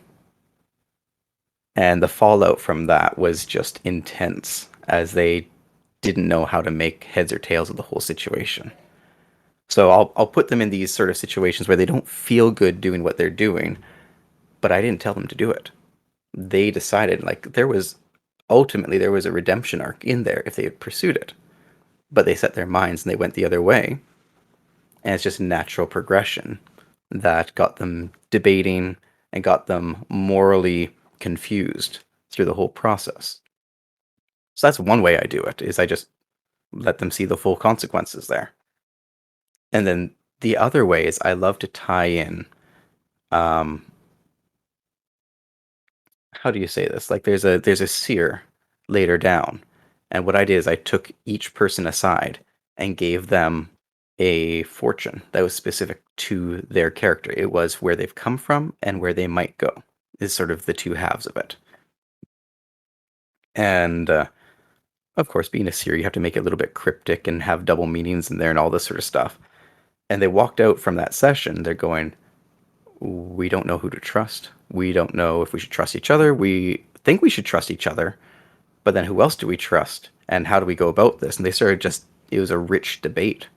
And the fallout from that was just intense, as they didn't know how to make heads or tails of the whole situation. So I'll put them in these sort of situations where they don't feel good doing what they're doing, but I didn't tell them to do it. They decided, like, ultimately there was a redemption arc in there if they had pursued it. But they set their minds and they went the other way. And it's just natural progression that got them debating and got them morally confused through the whole process. So that's one way I do it, is I just let them see the full consequences there. And then the other way is I love to tie in, how do you say this? Like there's a seer later down. And what I did is I took each person aside and gave them a fortune that was specific to their character. It was where they've come from and where they might go, is sort of the two halves of it. And of course, being a seer, you have to make it a little bit cryptic and have double meanings in there and all this sort of stuff. And they walked out from that session, they're going, we don't know who to trust. We don't know if we should trust each other. We think we should trust each other, but then who else do we trust? And how do we go about this? And they started it was a rich debate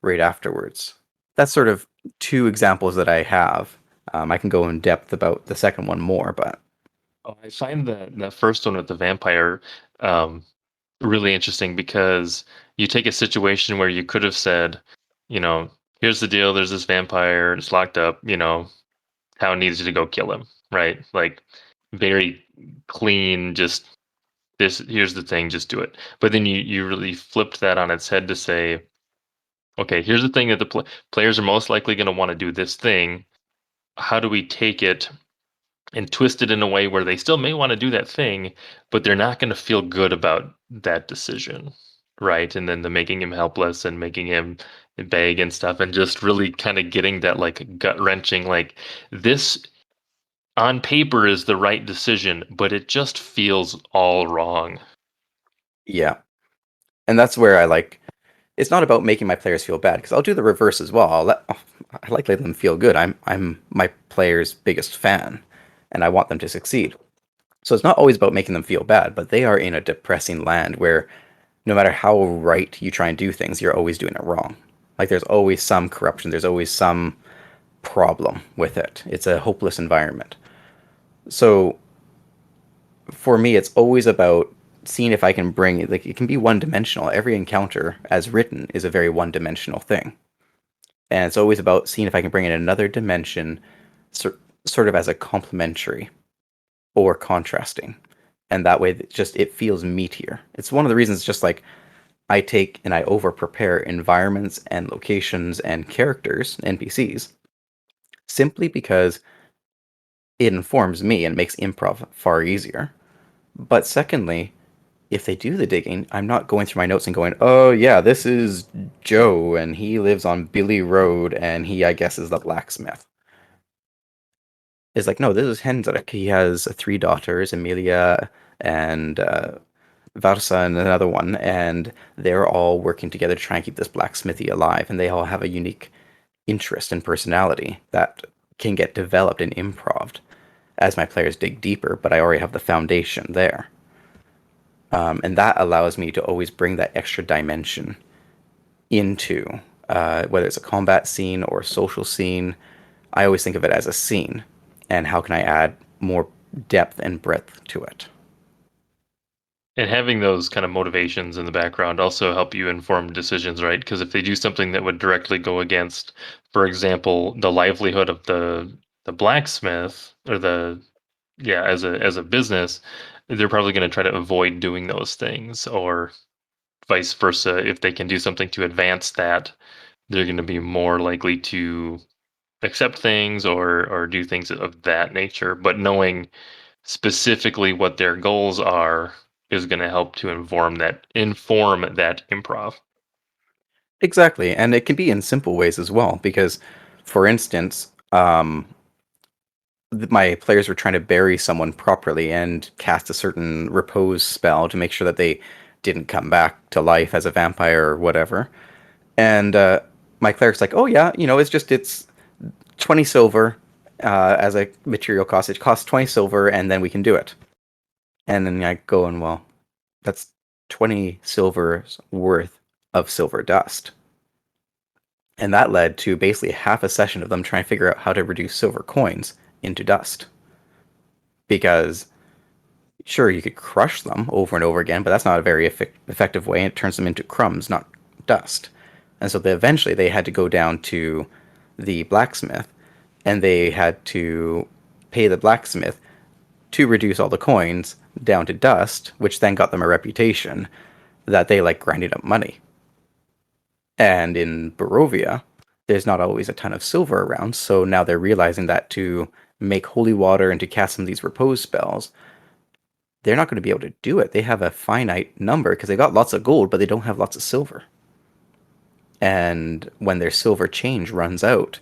right afterwards. That's sort of two examples that I have. I can go in depth about the second one more, but I find that first one with the vampire really interesting because you take a situation where you could have said, here's the deal, there's this vampire, it's locked up, town needs you to go kill him, right? Like very clean, just this, here's the thing, just do it. But then you really flipped that on its head to say, okay, here's the thing that the players are most likely going to want to do this thing. How do we take it and twist it in a way where they still may want to do that thing, but they're not going to feel good about that decision, right? And then the making him helpless and making him beg and stuff, and just really kind of getting that like gut wrenching, like this on paper is the right decision, but it just feels all wrong. Yeah. And that's where it's not about making my players feel bad because I'll do the reverse as well. I like letting them feel good. I'm my players' biggest fan, and I want them to succeed. So it's not always about making them feel bad, but they are in a depressing land where no matter how right you try and do things, you're always doing it wrong. Like there's always some corruption, there's always some problem with it. It's a hopeless environment. So for me, it's always about seeing if I can bring it. Like it can be one dimensional. Every encounter, as written, is a very one dimensional thing, and it's always about seeing if I can bring in another dimension, sort of as a complementary or contrasting, and that way it feels meatier. It's one of the reasons, just like I take and I over prepare environments and locations and characters, NPCs, simply because it informs me and makes improv far easier. But secondly, if they do the digging, I'm not going through my notes and going, oh yeah, this is Joe and he lives on Billy Road and he, I guess, is the blacksmith. It's like, no, this is Hendrik. He has three daughters, Emilia and Varsa and another one, and they're all working together to try and keep this blacksmithy alive, and they all have a unique interest and personality that can get developed and improved as my players dig deeper, but I already have the foundation there. And that allows me to always bring that extra dimension into whether it's a combat scene or a social scene. I always think of it as a scene, and how can I add more depth and breadth to it. And having those kind of motivations in the background also help you inform decisions, right? Because if they do something that would directly go against, for example, the livelihood of the blacksmith or the yeah, as a business, they're probably going to try to avoid doing those things, or vice versa. If they can do something to advance that, they're going to be more likely to accept things or do things of that nature. But knowing specifically what their goals are is going to help to inform that improv. Exactly, and it can be in simple ways as well, because, for instance, my players were trying to bury someone properly and cast a certain repose spell to make sure that they didn't come back to life as a vampire or whatever. And my cleric's like, "Oh yeah, it's 20 silver as a material cost. It costs 20 silver, and then we can do it." And then I go and, well, that's 20 silver's worth of silver dust. And that led to basically half a session of them trying to figure out how to reduce silver coins into dust. Because sure, you could crush them over and over again, but that's not a very effective way, and it turns them into crumbs, not dust. And so eventually they had to go down to the blacksmith, and they had to pay the blacksmith to reduce all the coins down to dust, which then got them a reputation that they like grinding up money. And in Barovia, there's not always a ton of silver around, so now they're realizing that to make holy water and to cast some of these repose spells, they're not going to be able to do it. They have a finite number because they got lots of gold, but they don't have lots of silver. And when their silver change runs out,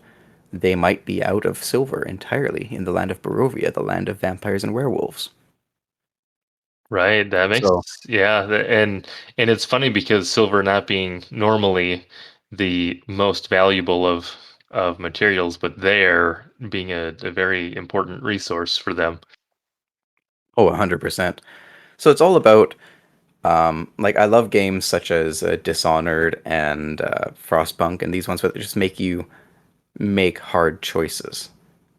they might be out of silver entirely in the land of Barovia, the land of vampires and werewolves. Right. That makes So, yeah, and it's funny because silver not being normally the most valuable of materials, but there being a very important resource for them. oh, 100%. So it's all about, like, I love games such as Dishonored and Frostpunk and these ones where they just make you make hard choices.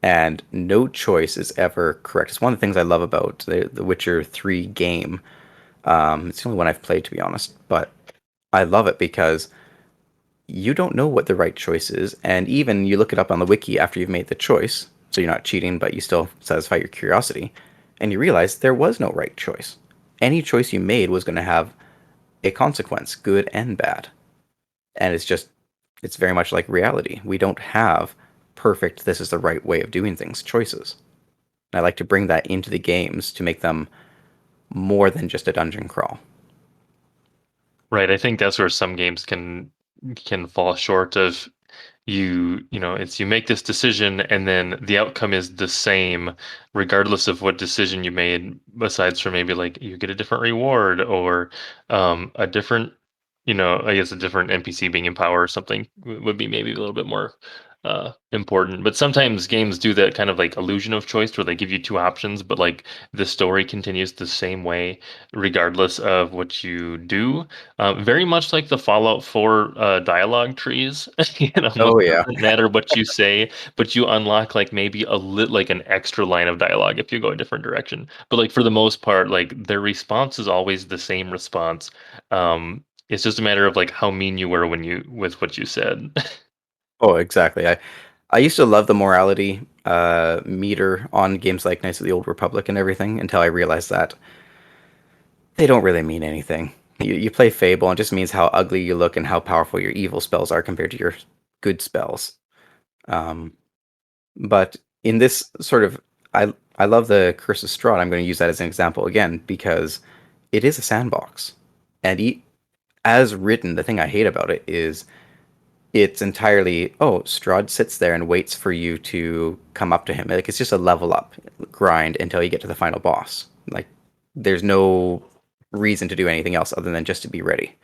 And no choice is ever correct. It's one of the things I love about the Witcher 3 game. It's the only one I've played, to be honest, but I love it because you don't know what the right choice is, and even you look it up on the wiki after you've made the choice, so you're not cheating, but you still satisfy your curiosity, and you realize there was no right choice. Any choice you made was going to have a consequence, good and bad. And it's very much like reality. We don't have perfect, this is the right way of doing things choices. And I like to bring that into the games to make them more than just a dungeon crawl. Right. I think that's where some games can fall short of it's you make this decision and then the outcome is the same regardless of what decision you made, besides for maybe like you get a different reward or a different, I guess a different NPC being in power or something would be maybe a little bit more important. But sometimes games do that kind of like illusion of choice where they give you two options, but like the story continues the same way regardless of what you do. Very much like the Fallout 4 dialogue trees. It almost Oh yeah. doesn't matter what you say, but you unlock like maybe like an extra line of dialogue if you go a different direction. But like for the most part, like their response is always the same response. It's just a matter of like how mean you were when you with what you said. Oh, exactly. I used to love the morality meter on games like Knights of the Old Republic and everything until I realized that they don't really mean anything. You play Fable and it just means how ugly you look and how powerful your evil spells are compared to your good spells. Um, but in this sort of, I love the Curse of Strahd. I'm going to use that as an example again because it is a sandbox, and as written, the thing I hate about it is it's entirely, oh, Strahd sits there and waits for you to come up to him. Like it's just a level up grind until you get to the final boss. Like there's no reason to do anything else other than just to be ready.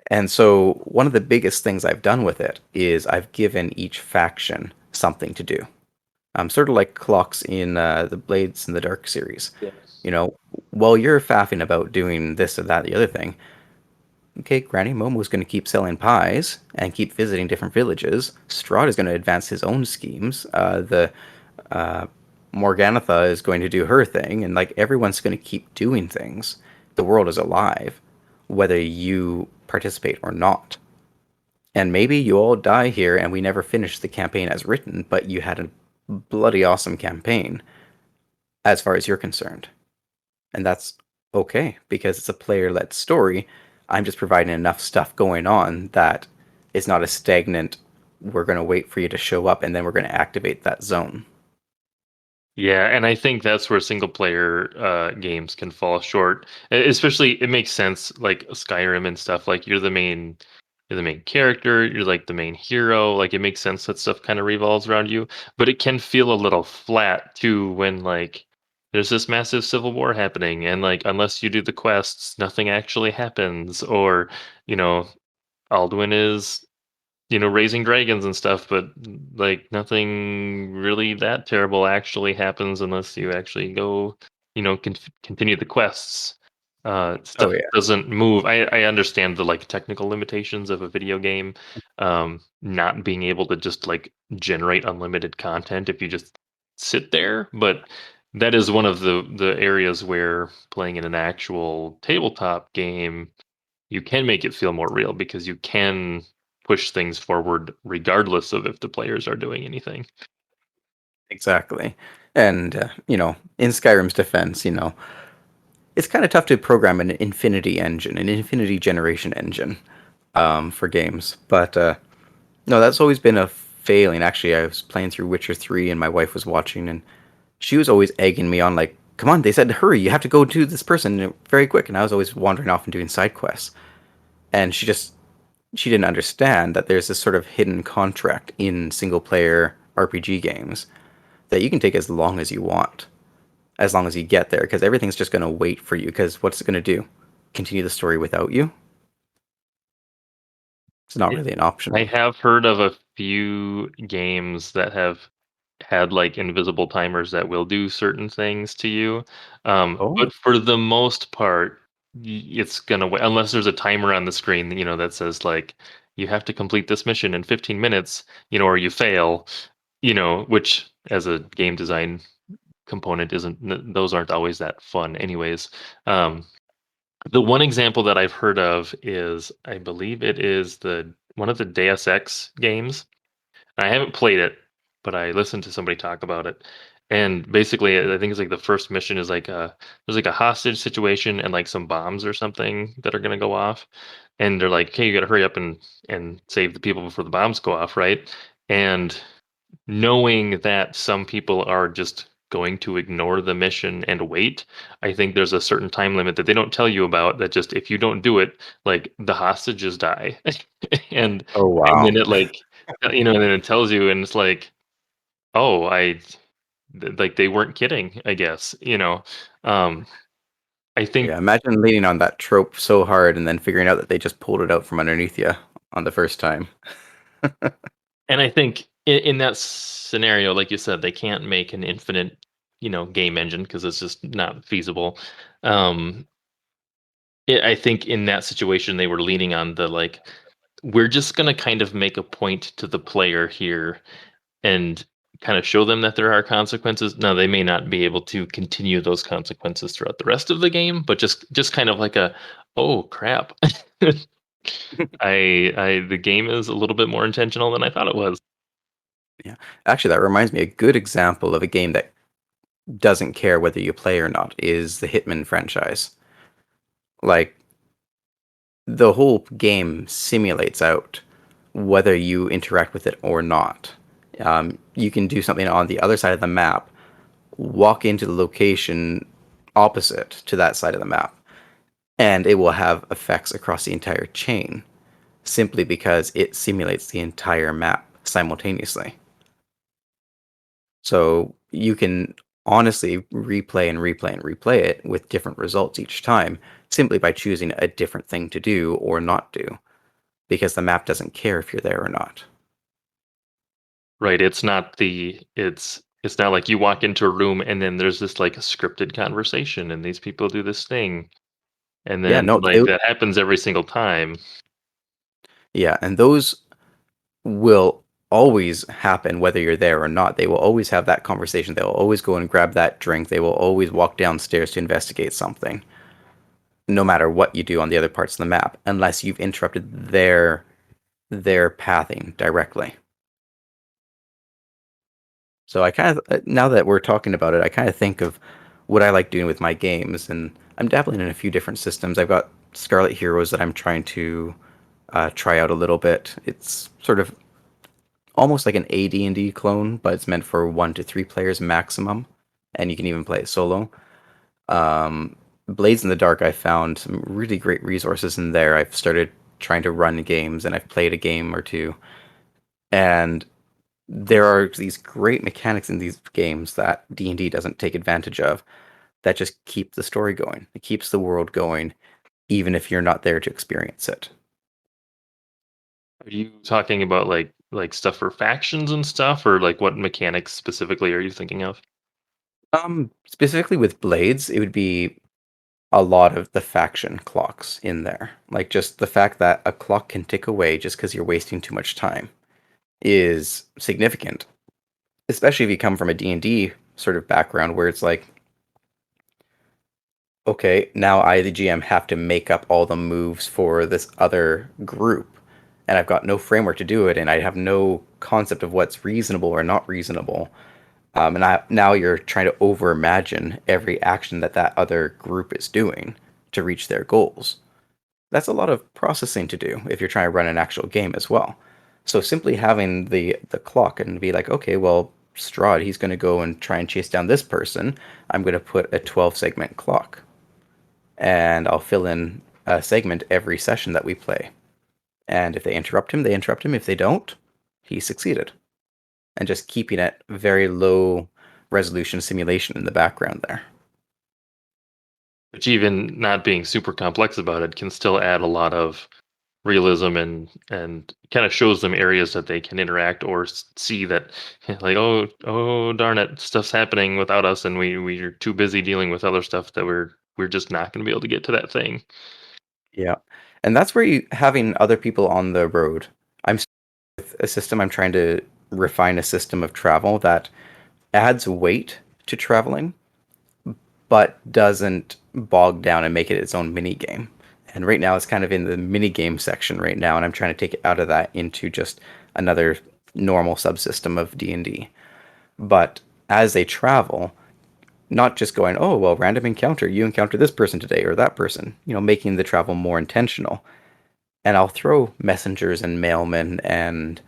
And so one of the biggest things I've done with it is I've given each faction something to do. Sort of like clocks in the Blades in the Dark series. Yes. You know, while you're faffing about doing this or that, the other thing, okay, Granny Momo's going to keep selling pies and keep visiting different villages. Strahd is going to advance his own schemes. The uh, Morganatha is going to do her thing, and like everyone's going to keep doing things. The world is alive, whether you participate or not. And maybe you all die here, and we never finish the campaign as written, but you had a bloody awesome campaign as far as you're concerned. And that's okay because it's a player-led story. I'm just providing enough stuff going on that it's not a stagnant, we're going to wait for you to show up and then we're going to activate that zone. Yeah, and I think that's where single player games can fall short. Especially, it makes sense like Skyrim and stuff. Like you're the main character. You're like the main hero. Like it makes sense that stuff kind of revolves around you. But it can feel a little flat too when like there's this massive civil war happening, and like unless you do the quests, nothing actually happens. Or you know, Alduin is raising dragons and stuff, but like nothing really that terrible actually happens unless you actually go, continue the quests. Oh Stuff yeah. doesn't move. I understand the like technical limitations of a video game, not being able to just like generate unlimited content if you just sit there, but that is one of the areas where playing in an actual tabletop game you can make it feel more real because you can push things forward regardless of if the players are doing anything. Exactly. And, in Skyrim's defense, it's kind of tough to program an infinity engine, an infinity generation engine for games. But no, that's always been a failing. Actually, I was playing through Witcher 3 and my wife was watching, and she was always egging me on, like, come on, they said hurry, you have to go to this person very quick. And I was always wandering off and doing side quests. And she didn't understand that there's this sort of hidden contract in single player RPG games that you can take as long as you want, as long as you get there, because everything's just going to wait for you. Because what's it going to do? Continue the story without you? It's not Yeah. really an I option. have heard of a few games that have had like invisible timers that will do certain things to you. Oh, But for the most part, it's gonna wait unless there's a timer on the screen, that says like you have to complete this mission in 15 minutes, or you fail, which as a game design component those aren't always that fun anyways. The one example that I've heard of is I believe it is the one of the Deus Ex games. I haven't played it, but I listened to somebody talk about it, And basically, I think it's like the first mission is like there's like a hostage situation and like some bombs or something that are gonna go off, and they're like, "Hey, you gotta hurry up and save the people before the bombs go off," right? And knowing that some people are just going to ignore the mission and wait, I think there's a certain time limit that they don't tell you about that just if you don't do it, like the hostages die. and Oh and wow. then it like and then it tells you and it's like, oh, like they weren't kidding, I guess, Um I think Yeah, imagine leaning on that trope so hard and then figuring out that they just pulled it out from underneath you on the first time. and I think in that scenario, like you said, they can't make an infinite, game engine because it's just not feasible. Um I think in that situation, they were leaning on the like, we're just going to kind of make a point to the player here and kind of show them that there are consequences. Now, they may not be able to continue those consequences throughout the rest of the game, but just kind of like a, oh crap. The game is a little bit more intentional than I thought it was. Yeah. Actually, that reminds me, a good example of a game that doesn't care whether you play or not is the Hitman franchise. Like, the whole game simulates out whether you interact with it or not. You can do something on the other side of the map, walk into the location opposite to that side of the map, and it will have effects across the entire chain simply because it simulates the entire map simultaneously. So you can honestly replay and replay and replay it with different results each time simply by choosing a different thing to do or not do because the map doesn't care if you're there or not. Right. It's not like you walk into a room and then there's this like scripted conversation and these people do this thing. And Yeah, then no, like that happens every single time. yeah, and those will always happen whether you're there or not. They will always have that conversation. They will always go and grab that drink. They will always walk downstairs to investigate something, no matter what you do on the other parts of the map, unless you've interrupted their pathing directly. So I kind of now that we're talking about it, I kind of think of what I like doing with my games, and I'm dabbling in a few different systems. I've got Scarlet Heroes that I'm trying to try out a little bit. It's sort of almost like an AD&D clone, but it's meant for 1 to 3 players maximum, and you can even play it solo. Um, Blades in the Dark, I found some really great resources in there. I've started trying to run games, and I've played a game or two, and there are these great mechanics in these games that D&D doesn't take advantage of that just keep the story going. It keeps the world going, even if you're not there to experience it. Are you talking about like stuff for factions and stuff, or like what mechanics specifically are you thinking of? Specifically with Blades, it would be a lot of the faction clocks in there. Like just the fact that a clock can tick away just because you're wasting too much time is significant, especially if you come from a D&D sort of background where it's like, okay, now I, the GM, have to make up all the moves for this other group, and I've got no framework to do it, and I have no concept of what's reasonable or not reasonable. Now you're trying to over imagine every action that that other group is doing to reach their goals. That's a lot of processing to do if you're trying to run an actual game as well. So simply having the clock and be like, okay, well, Strahd, he's going to go and try and chase down this person. I'm going to put a 12 segment clock, and I'll fill in a segment every session that we play. And if they interrupt him, they interrupt him. If they don't, he succeeded. And just keeping it very low resolution simulation in the background there. Which even not being super complex about it can still add a lot of realism and kind of shows them areas that they can interact or see that like, oh darn it, stuff's happening without us and we're too busy dealing with other stuff that we're just not going to be able to get to that thing. Yeah. And that's where you having other people on the road. I'm with a system, I'm trying to refine a system of travel that adds weight to traveling, but doesn't bog down and make it its own mini game. And right now it's kind of in the mini game section right now, and I'm trying to take it out of that into just another normal subsystem of D&D. But as they travel, not just going, oh, well, random encounter, you encounter this person today or that person, making the travel more intentional. And I'll throw messengers and mailmen and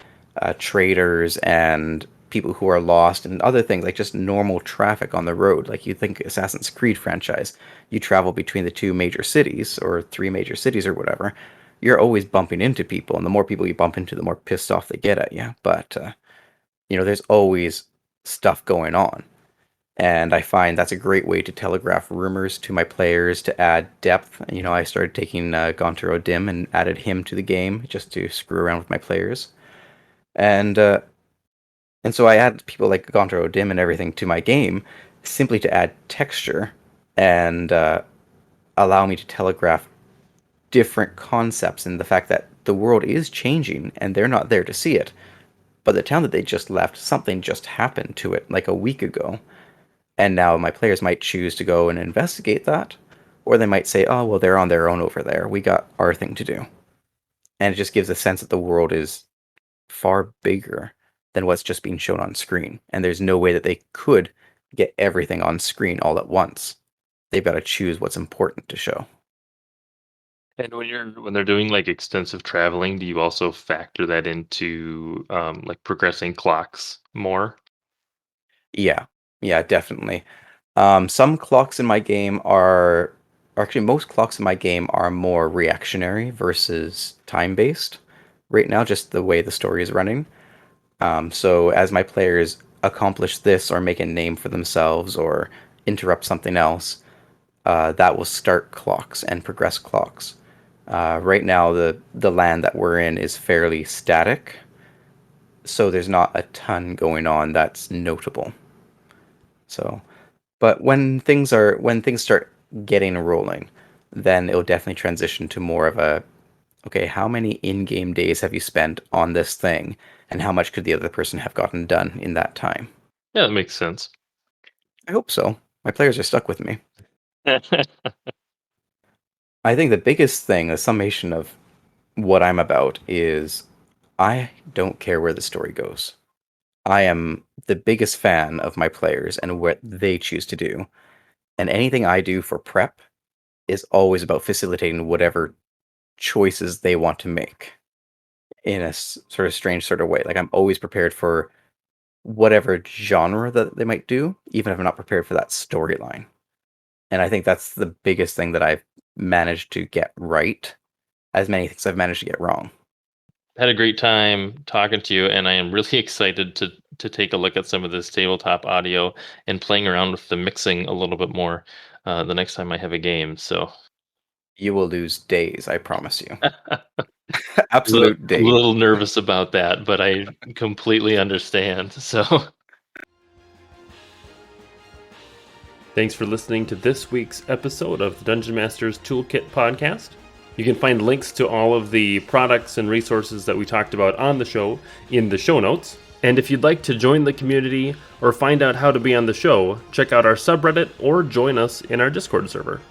traders and people who are lost and other things like just normal traffic on the road. Like you think Assassin's Creed franchise, you travel between the two major cities or three major cities or whatever. You're always bumping into people, and the more people you bump into, the more pissed off they get at you. But there's always stuff going on. And I find that's a great way to telegraph rumors to my players to add depth. I started taking Gontaro Dim and added him to the game just to screw around with my players. And so I add people like Gontaro Dim and everything to my game simply to add texture and allow me to telegraph different concepts and the fact that the world is changing and they're not there to see it. But the town that they just left, something just happened to it like a week ago. And now my players might choose to go and investigate that, or they might say, oh, well, they're on their own over there. We got our thing to do. And it just gives a sense that the world is far bigger than what's just being shown on screen. And there's no way that they could get everything on screen all at once. They've got to choose what's important to show. And when they're doing like extensive traveling, do you also factor that into like progressing clocks more? Yeah, yeah, definitely. Some clocks in my game are, or actually, most clocks in my game are more reactionary versus time based. Right now, just the way the story is running. So as my players accomplish this or make a name for themselves or interrupt something else, that will start clocks and progress clocks. Right now, the land that we're in is fairly static, so there's not a ton going on that's notable. So, but when things start getting rolling, then it'll definitely transition to more of a, okay, how many in-game days have you spent on this thing, and how much could the other person have gotten done in that time? Yeah, that makes sense. I hope so. My players are stuck with me. I think the biggest thing, the summation of what I'm about, is I don't care where the story goes. I am the biggest fan of my players and what they choose to do. And anything I do for prep is always about facilitating whatever choices they want to make in a sort of strange sort of way. Like I'm always prepared for whatever genre that they might do, even if I'm not prepared for that storyline. And I think that's the biggest thing that I've managed to get right, as many things I've managed to get wrong. Had a great time talking to you, and I am really excited to take a look at some of this tabletop audio and playing around with the mixing a little bit more the next time I have a game. So You will lose days, I promise you. a Absolute days. little nervous about that, but I completely understand. So Thanks for listening to this week's episode of the Dungeon Master's Toolkit podcast. You can find links to all of the products and resources that we talked about on the show in the show notes. And if you'd like to join the community or find out how to be on the show, check out our subreddit or join us in our Discord server.